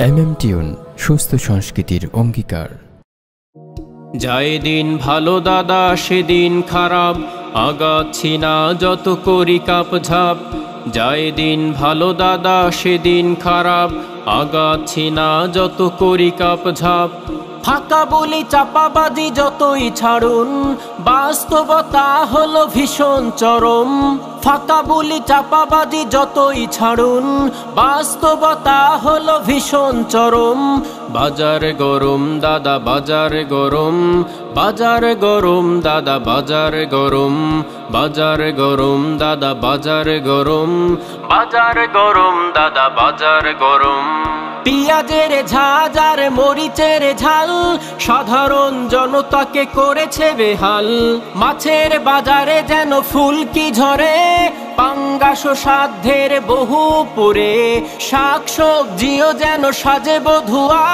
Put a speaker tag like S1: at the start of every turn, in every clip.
S1: Tune সুস্থ সংস্কৃতির অঙ্গীকার।
S2: যায় দিন ভালো দাদা সেদিন খারাপ, আগাচ্ছি না যত করি কাপ ঝাপ। যায় দিন ভালো দাদা সেদিন খারাপ, আগাচ্ছি না যত করি কাপ ঝাপ। ফাঁকা বলি চাপাবাজি যতই ছাড়ুন, বাস্তবতা হলো ভীষণ চরম। ফাঁকা বলি চাপাবাজি যতই ছাড়ুন, বাস্তবতা হলো ভীষণ চরম। বাজার গরম দাদা বাজার গরম, বাজার গরম দাদা বাজার গরম, বাজার গরম দাদা বাজার গরম, বাজার গরম দাদা বাজার গরম। পিঁয়াজের ঝাঁঝ আর মরিচের ঝাল সাধারণ জনতাকে করেছে বেহাল। মাছের বাজারে যেন ফুলকি ঝরে, পাঙ্গাস সাধ্যের বহু পুরে। শাক সবজিও যেন সাজে বধুয়া,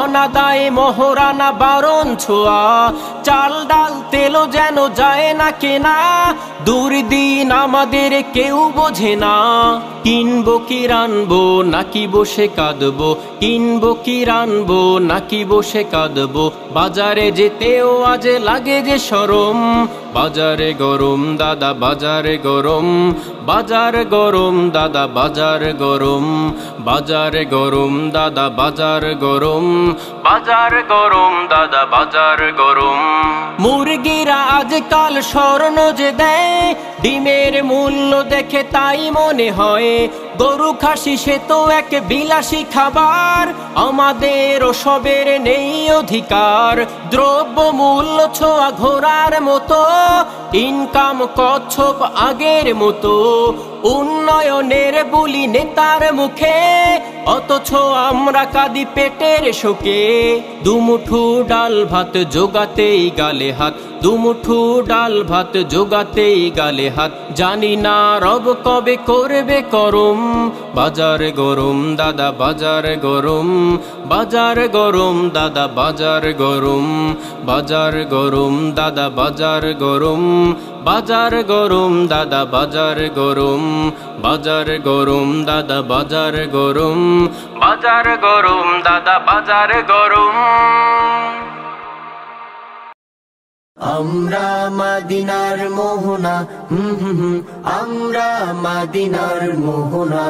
S2: অনাদায়ে মহরানা বারণ ছোঁয়া। চাল ডাল তেলও যেন যায় না কেনা, দুর্দিন আমাদের কেউ বোঝে না। কিনবো কি রানবো নাকি বসে কাঁদবো, কিনবো কি রানবো নাকি বসে কাঁদবো। বাজারে যেতেও আজ লাগে যে শরম। বাজারে গরম দাদা বাজারে গরম, বাজার গরম দাদা বাজার গরম, বাজার গরম দাদা বাজার গরম, বাজার গরম দাদা বাজার গরম। মুরগিরা আজকাল স্বর্ণ যে দেয়, ডিমের মূল্য দেখে তাই মনে হয় গরু খাসি সে তো এক বিলাসী খাবার। আমাদের ওসবের নেই অধিকার, দ্রব্য মূল্য ছোঁয়া ঘোড়ার মতো, ইনকাম কচ্ছপ আগের মতো। উন্নয়নের বুলি নেতার মুখে, অথচ আমরা কাঁদি পেটের শোকে। দুমুঠো ডাল ভাত জোগাতেই গালে হাত, দুমুঠো ডাল ভাত জোগাতেই গালে হাত। জানি না রব কবে করবে করম। বাজার গরম দাদা বাজার গরম, বাজার গরম দাদা বাজার গরম, বাজার গরম দাদা বাজার গরম, বাজার গরম দাদা বাজার গরম, বাজার গরম দাদা বাজার গরম, বাজার গরম দাদা বাজার গরম।
S3: আমরা মদিনার মোহনা, আমরা মদিনার মোহনা।